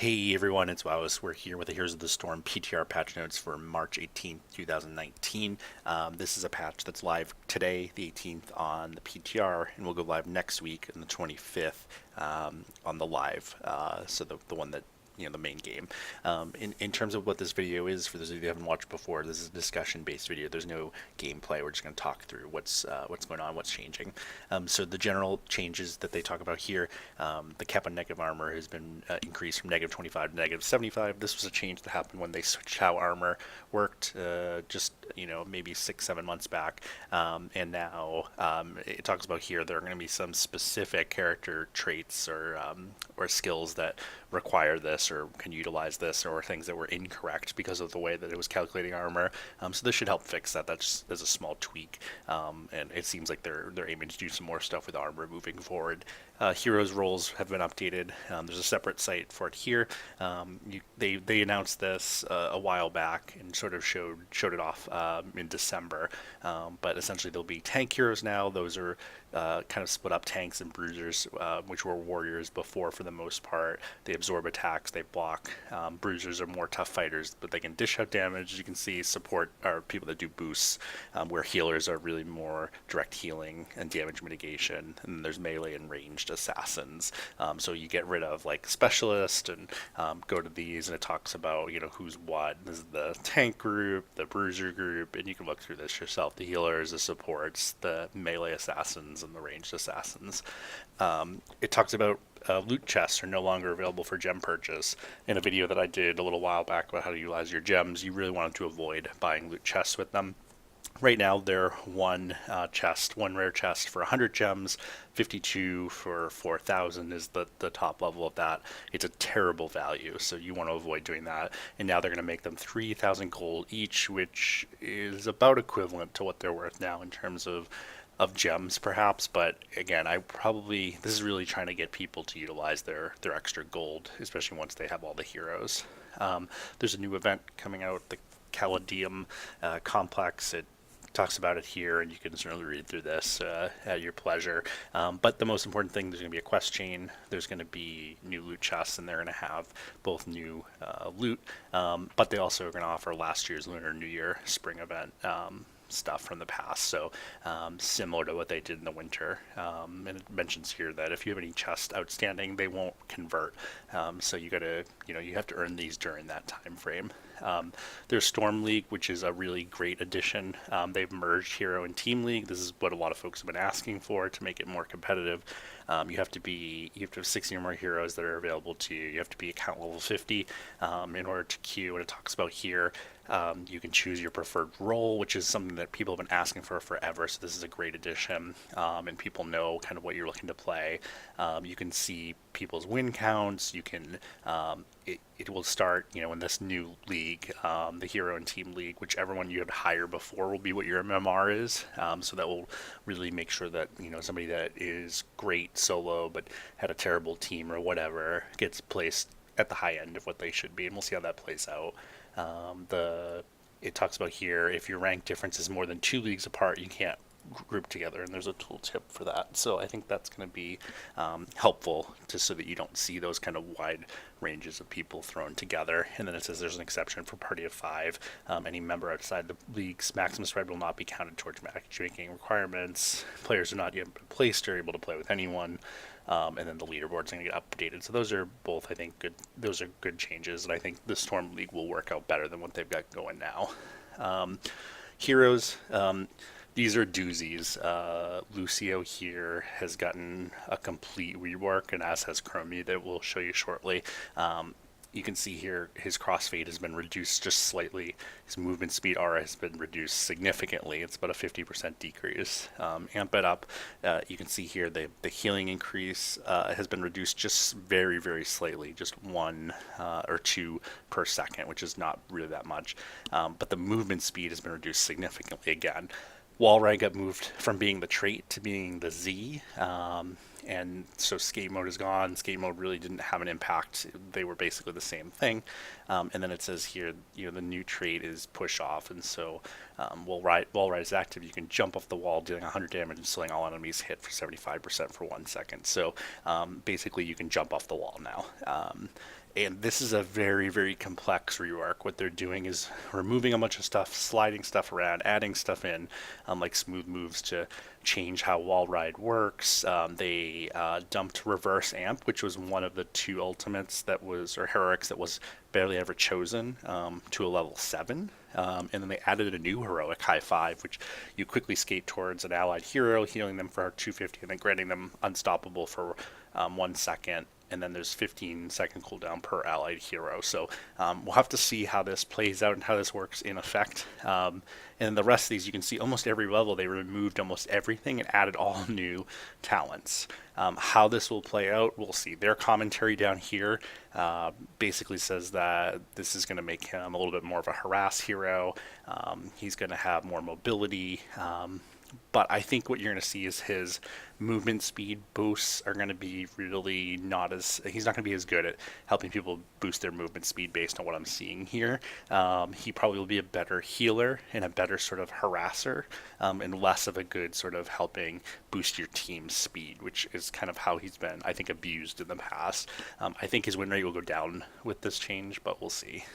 Hey everyone, it's Wowous. We're here with the Heroes of the Storm PTR patch notes for March 18th, 2019. This is a patch that's live today, the 18th, on the PTR, and will go live next week on the 25th on the live. So the one that the main game. In terms of what this video is, for those of you who haven't watched before, this is a discussion-based video. There's no gameplay. We're just going to talk through what's going on, what's changing. So the general changes that they talk about here, the cap on negative armor has been increased from -25 to -75. This was a change that happened when they switched how armor worked, just maybe 6-7 months back, and now it talks about here there are going to be some specific character traits or skills that require this or can utilize this, or things that were incorrect because of the way that it was calculating armor. So this should help fix that. That's a small tweak, and it seems like they're aiming to do some more stuff with armor moving forward. Heroes roles have been updated. There's a separate site for it here. They announced this a while back and sort of showed it off in December. But essentially there'll be tank heroes now. Those are kind of split up, tanks and bruisers, which were warriors before for the most part. They absorb attacks, they block. Bruisers are more tough fighters, but they can dish out damage. As you can see, support are people that do boosts, where healers are really more direct healing and damage mitigation. And then there's melee and ranged assassins. So you get rid of like specialist and go to these, and it talks about who's what. This is the tank group, the bruiser group, and you can look through this yourself. The healers, the supports, the melee assassins, and the ranged assassins. It talks about loot chests are no longer available for gem purchase. In a video that I did a little while back about how to utilize your gems, you really wanted to avoid buying loot chests with them. Right now, they're one rare chest for 100 gems, 52 for 4,000 is the top level of that. It's a terrible value, so you want to avoid doing that. And now they're going to make them 3,000 gold each, which is about equivalent to what they're worth now in terms of gems, perhaps. But again, this is really trying to get people to utilize their extra gold, especially once they have all the heroes. There's a new event coming out, the Caledum Complex. It talks about it here, and you can certainly read through this at your pleasure. But the most important thing, there's going to be a quest chain. There's going to be new loot chests, and they're going to have both new loot, but they also are going to offer last year's Lunar New Year spring event stuff from the past, so similar to what they did in the winter. And it mentions here that if you have any chests outstanding, they won't convert, so you have to earn these during that time frame. There's Storm League, which is a really great addition. They've merged Hero and Team League. This is what a lot of folks have been asking for to make it more competitive. You have to have 60 or more heroes that are available to you. You have to be account level 50 in order to queue. And it talks about here, you can choose your preferred role, which is something that people have been asking for forever. So this is a great addition, and people know kind of what you're looking to play. You can see people's win counts. You can it will start in this new league, the Hero and Team League, whichever one you had higher before will be what your MMR is. So that will really make sure that somebody that is great solo but had a terrible team or whatever gets placed at the high end of what they should be, and we'll see how that plays out. It talks about here, if your rank difference is more than 2 leagues apart, you can't group together, and there's a tooltip for that. So I think that's going to be helpful, just so that you don't see those kind of wide ranges of people thrown together. And then it says there's an exception for party of 5. Any member outside the league's maximum spread will not be counted towards matchmaking requirements. Players are not yet placed are able to play with anyone. And then the leaderboard's going to get updated. So those are both, I think, good. Those are good changes, and I think the Storm League will work out better than what they've got going now. Heroes. These are doozies. Lucio here has gotten a complete rework, and as has Chromie, that we'll show you shortly. You can see here his crossfade has been reduced just slightly. His movement speed aura has been reduced significantly. It's about a 50% decrease. Amp it up. You can see here the healing increase has been reduced just very, very slightly, just 1 or 2 per second, which is not really that much. But the movement speed has been reduced significantly again. Wall ride got moved from being the trait to being the Z, and so skate mode is gone. Skate mode really didn't have an impact. They were basically the same thing. And then it says here, the new trait is push off, and so wall ride is active. You can jump off the wall, dealing 100 damage and slowing all enemies hit for 75% for 1 second. So basically, you can jump off the wall now. And this is a very, very complex rework. What they're doing is removing a bunch of stuff, sliding stuff around, adding stuff in, like smooth moves to change how wall ride works. They dumped reverse amp, which was one of the two ultimates that was, or heroics that was barely ever chosen, to a level 7. And then they added a new heroic, high 5, which you quickly skate towards an allied hero, healing them for 250, and then granting them unstoppable for 1 second. And then there's 15-second cooldown per allied hero. So we'll have to see how this plays out and how this works in effect. And the rest of these, you can see almost every level they removed almost everything and added all new talents. How this will play out, we'll see. Their commentary down here basically says that this is going to make him a little bit more of a harass hero. He's going to have more mobility. But I think what you're going to see is his movement speed boosts are going to be really not as, he's not going to be as good at helping people boost their movement speed based on what I'm seeing here. He probably will be a better healer and a better sort of harasser, and less of a good sort of helping boost your team's speed, which is kind of how he's been, I think, abused in the past. I think his win rate will go down with this change, but we'll see.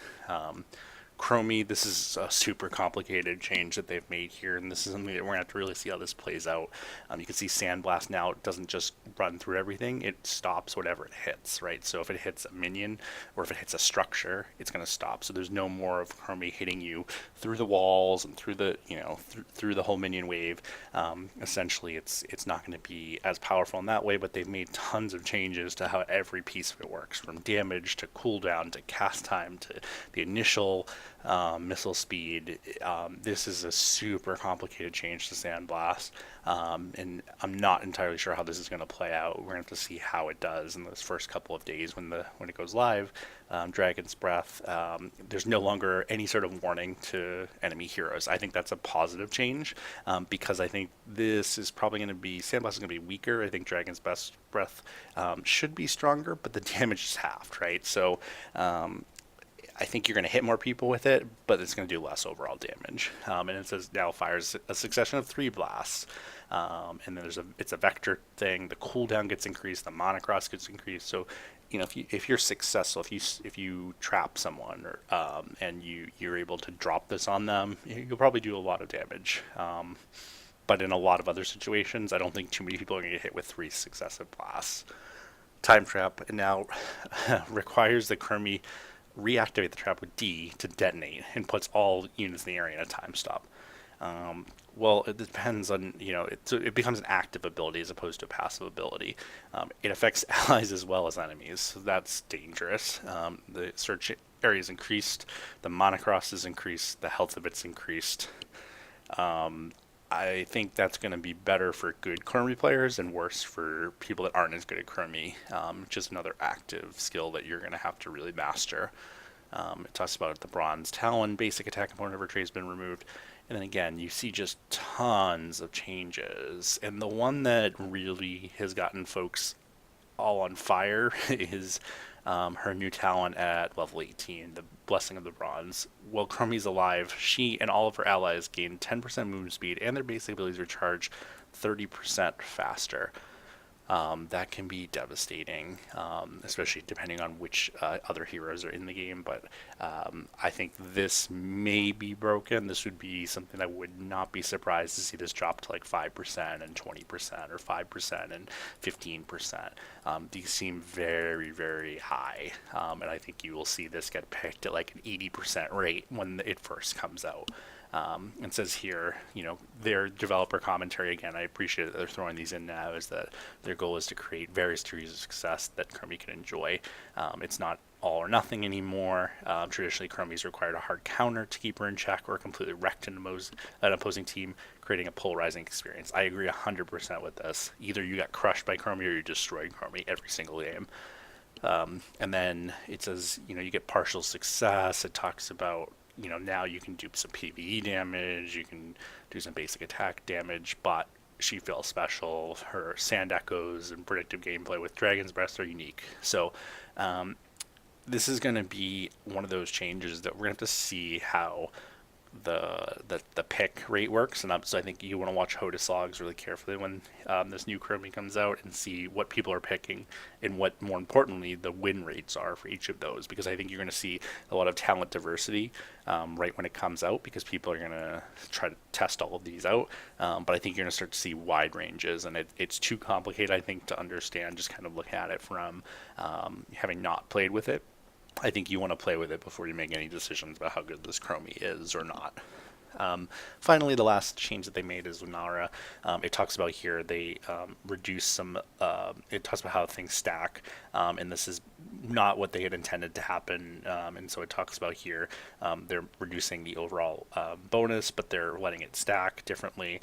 Chromie, this is a super complicated change that they've made here, and this is something that we're going to have to really see how this plays out. You can see Sandblast now doesn't just run through everything, it stops whatever it hits, right? So if it hits a minion, or if it hits a structure, it's going to stop. So there's no more of Chromie hitting you through the walls and through the, through the whole minion wave. Essentially, it's not going to be as powerful in that way, but they've made tons of changes to how every piece of it works, from damage to cooldown to cast time to the initial missile speed. This is a super complicated change to Sandblast, and I'm not entirely sure how this is going to play out. We're going to have to see how it does in those first couple of days when it goes live. Dragon's Breath, there's no longer any sort of warning to enemy heroes. I think that's a positive change, because I think this is probably going to be, Sandblast is going to be weaker. I think Dragon's Breath should be stronger, but the damage is halved, right? So I think you're going to hit more people with it, but it's going to do less overall damage. And it says now fires a succession of 3 blasts. And then it's a vector thing. The cooldown gets increased. The monocross gets increased. So, if you're successful, if you trap someone, or and you're able to drop this on them, you'll probably do a lot of damage. But in a lot of other situations, I don't think too many people are going to get hit with 3 successive blasts. Time Trap now requires the Chromie reactivate the trap with D to detonate, and puts all units in the area in a time stop. Well, it depends on, it becomes an active ability as opposed to a passive ability. It affects allies as well as enemies, so that's dangerous. The search area is increased, the monocross is increased, the health of it's increased. I think that's going to be better for good Chromie players and worse for people that aren't as good at Chromie. Just another active skill that you're going to have to really master. It talks about the Bronze Talon basic attack component of her trade has been removed. And then again, you see just tons of changes. And the one that really has gotten folks all on fire is her new talent at level 18, the Blessing of the Bronze. While Chromie's alive, she and all of her allies gain 10% movement speed, and their basic abilities recharge 30% faster. That can be devastating, especially depending on which other heroes are in the game. But I think this may be broken. This would be something I would not be surprised to see this drop to like 5% and 20%, or 5% and 15%. These seem very, very high, and I think you will see this get picked at like an 80% rate when it first comes out. And says here, their developer commentary, again, I appreciate that they're throwing these in now, is that their goal is to create various degrees of success that Chromie can enjoy. It's not all or nothing anymore. Traditionally, Chromie's required a hard counter to keep her in check, or completely wrecked an opposing team, creating a polarizing experience. I agree 100% with this. Either you got crushed by Chromie or you destroyed Chromie every single game. And then it says, you get partial success. It talks about, now you can do some PvE damage, you can do some basic attack damage, but she feels special. Her Sand Echoes and predictive gameplay with Dragon's Breath are unique. So this is going to be one of those changes that we're going to have to see how the pick rate works, and so I think you want to watch Hodis logs really carefully when this new Chromie comes out and see what people are picking and what, more importantly, the win rates are for each of those, because I think you're going to see a lot of talent diversity right when it comes out, because people are going to try to test all of these out, but I think you're going to start to see wide ranges, and it's too complicated, I think, to understand. Just kind of look at it from having not played with it. I think you want to play with it before you make any decisions about how good this Chromie is or not. Finally, the last change that they made is Lunara. It talks about here they reduce some. It talks about how things stack, and this is not what they had intended to happen. And so it talks about here they're reducing the overall bonus, but they're letting it stack differently.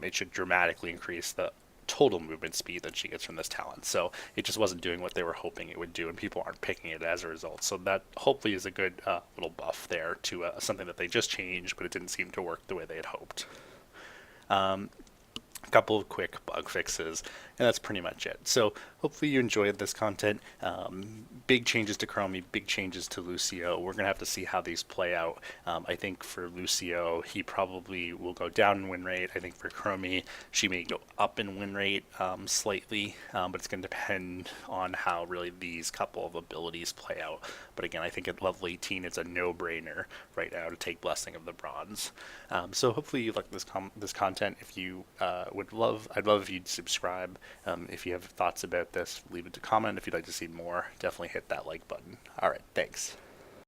It should dramatically increase the total movement speed that she gets from this talent. So it just wasn't doing what they were hoping it would do, and people aren't picking it as a result. So that hopefully is a good little buff there to something that they just changed, but it didn't seem to work the way they had hoped. A couple of quick bug fixes, and that's pretty much it. So hopefully you enjoyed this content. Big changes to Chromie, big changes to Lucio. We're going to have to see how these play out. I think for Lucio, he probably will go down in win rate. I think for Chromie, she may go up in win rate slightly, but it's going to depend on how really these couple of abilities play out. But again, I think at level 18, it's a no-brainer right now to take Blessing of the Bronze. So hopefully you like this content. If you I'd love if you'd subscribe. If you have thoughts about this, leave it to comment. If you'd like to see more, definitely hit that like button. All right, thanks.